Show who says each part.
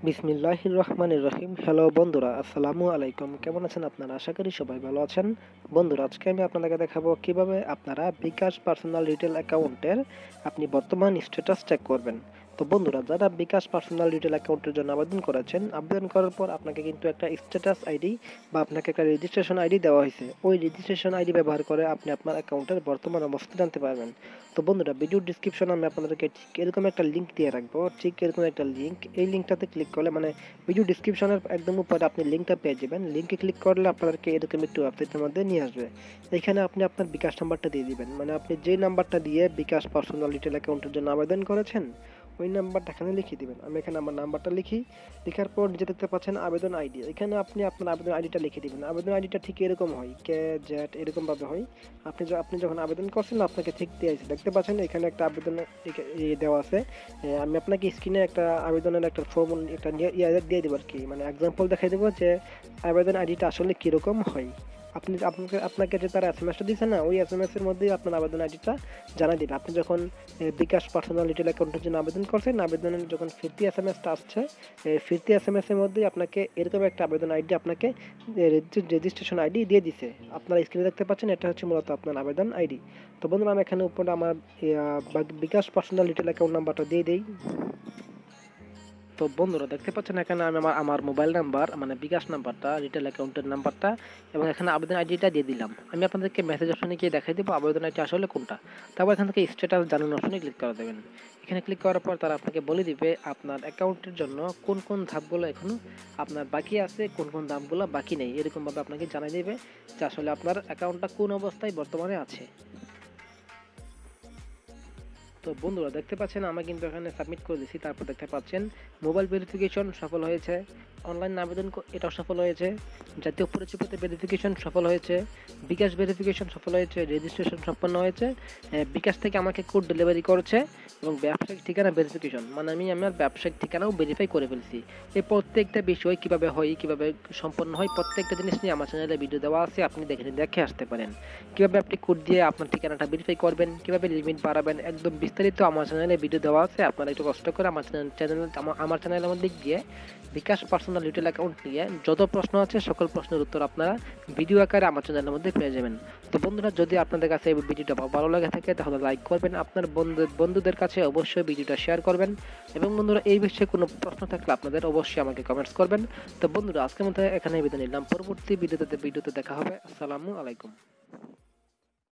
Speaker 1: বিসমিল্লাহির রহমানির রহিম। হ্যালো বন্ধুরা, আসসালামু আলাইকুম। কেমন আছেন আপনারা? আশা করি সবাই ভালো আছেন। বন্ধুরা, আজকে আমি আপনাদেরকে দেখাবো কিভাবে আপনারা বিকাশ পার্সোনাল রিটেল অ্যাকাউন্টের আপনি বর্তমান স্ট্যাটাস চেক করবেন। তো বন্ধুরা, যারা বিকাশ পার্সোনাল রিটেল অ্যাকাউন্টের জন্য আবেদন করেছেন, আবেদন করার পর আপনাকে কিন্তু একটা স্ট্যাটাস আইডি বা আপনাকে একটা রেজিস্ট্রেশন আইডি দেওয়া হয়েছে। ওই রেজিস্ট্রেশন আইডি ব্যবহার করে আপনি আপনার অ্যাকাউন্টের বর্তমান অবস্থা জানতে পারবেন। তো বন্ধুরা, ভিডিও ডিসক্রিপশনে আমি আপনাদেরকে ঠিক এরকম একটা লিঙ্ক দিয়ে রাখবো। ঠিক এরকম একটা লিঙ্ক, এই লিঙ্কটাতে ক্লিক করলে মানে ভিডিও ডিসক্রিপশনের একদম উপরে আপনি লিঙ্কটা পেয়ে যাবেন। লিঙ্কে ক্লিক করলে আপনাদেরকে এরকম একটি ওয়েবসাইটের মধ্যে নিয়ে আসবে। এখানে আপনি আপনার বিকাশ নাম্বারটা দিয়ে দিবেন, মানে আপনি যেই নাম্বারটা দিয়ে বিকাশ পার্সোনাল রিটেল অ্যাকাউন্টের জন্য আবেদন করেছেন ওই নাম্বারটা এখানে লিখে দিবেন। আমি এখানে আমার নাম্বারটা লিখি। লেখার পর নিচে দেখতে পাচ্ছেন আবেদন আইডি। এখানে আপনি আপনার আবেদন আইডিটা লিখে দিবেন। আবেদন আইডিটা ঠিক এরকম হয়, KZ এরকমভাবে হয়। আপনি যখন আবেদন করছেন আপনাকে ঠিক দিয়েছে, দেখতে পাচ্ছেন এখানে একটা আবেদন দেওয়া আছে। আমি আপনাকে স্ক্রিনে একটা আবেদনের একটা ফর্ম একটা দিয়ে দেবো আর কি, মানে এক্সাম্পল দেখাই দেবো যে আবেদন আইডিটা আসলে কীরকম হয়। আপনাকে যে তারা SMS টা দিয়েছে না, ওই SMS এর মধ্যেই আপনার আবেদন আইডিটা জানাই দিবে। আপনি যখন বিকাশ পার্সোনাল রিটেল অ্যাকাউন্টের জন্য আবেদন করছেন, আবেদনের যখন ফিরতি SMS টা আসছে, ফিরতি SMS এর মধ্যেই আপনাকে এরকম একটা আবেদন আইডি আপনাকে রেজিস্ট্রেশন আইডি দিয়ে দিছে। আপনারা স্ক্রিনে দেখতে পাচ্ছেন, এটা হচ্ছে মূলত আপনার আবেদন আইডি। তো বন্ধুরা, আমি এখানে উপরে আমার বিকাশ পার্সোনাল রিটেল অ্যাকাউন্ট নাম্বারটা দিয়ে দিই। তো বন্ধুরা, দেখতে পাচ্ছেন এখানে আমি আমার মোবাইল নাম্বার মানে বিকাশ নাম্বারটা, রিটেল অ্যাকাউন্টের নাম্বারটা এবং এখানে আবেদন আইডিটা দিয়ে দিলাম। আমি আপনাদেরকে মেসেজ অপশনে গিয়ে দেখাই দেবো আবেদন আইডি আসলে কোনটা। তারপর এখান থেকে স্ট্যাটাস জানানোর অপশনে ক্লিক করে দেবেন। এখানে ক্লিক করার পর তারা আপনাকে বলে দিবে আপনার অ্যাকাউন্টের জন্য কোন কোন ধাপগুলো এখনো আপনার বাকি আছে, কোন কোন ধাপগুলো বাকি নেই। এরকমভাবে আপনাকে জানিয়ে দেবে যে আসলে আপনার অ্যাকাউন্টটা কোন অবস্থায় বর্তমানে আছে। তো বন্ধুরা, দেখতে পাচ্ছেন আমি কিন্তু এখানে সাবমিট করে দিয়েছি। তারপর দেখতে পাচ্ছেন মোবাইল ভেরিফিকেশন সফল হয়েছে, অনলাইন আবেদন এটাও সফল হয়েছে, জাতীয় পরিচয়পত্র ভেরিফিকেশন সফল হয়েছে, বিকাশ ভেরিফিকেশন সফল হয়েছে, রেজিস্ট্রেশন সম্পন্ন হয়েছে, বিকাশ থেকে আমাকে কোড ডেলিভারি করেছে এবং ব্যবসায়িক ঠিকানা ভেরিফিকেশন, মানে আমি আমার ব্যবসায়িক ঠিকানাও ভেরিফাই করে ফেলছি। এই প্রত্যেকটা বিষয় কিভাবে হয়, কিভাবে সম্পন্ন হয়, প্রত্যেকটা জিনিস নিয়ে আমার চ্যানেলে ভিডিও দেওয়া আছে, আপনি দেখে আসতে পারেন। কিভাবে আপনি কোড দিয়ে আপনার ঠিকানাটা ভেরিফাই করবেন, কিভাবে লিমিট বাড়াবেন, একদম বিস্তারিত আমার চ্যানেলে ভিডিও দেওয়া আছে। আপনারা একটু কষ্ট করে আমার চ্যানেলের মধ্যে গিয়ে বিকাশ পার্সোনাল রিটেল অ্যাকাউন্ট নিয়ে যত প্রশ্ন আছে সকল প্রশ্নের উত্তর আপনারা ভিডিও আকারে আমার চ্যানেলের মধ্যে পেয়ে যাবেন। তো বন্ধুরা, যদি আপনাদের কাছে এই ভিডিওটা ভালো লাগে থাকে তাহলে লাইক করবেন, আপনার বন্ধুদের কাছে অবশ্যই ভিডিওটা শেয়ার করবেন এবং বন্ধুরা, এই বিষয়ে কোনো প্রশ্ন থাকলে আপনাদের অবশ্যই আমাকে কমেন্টস করবেন। তো বন্ধুরা, আজকের মতো এখানে বিদায় নিলাম। পরবর্তী ভিডিওতে দেখা হবে। আসসালামু আলাইকুম।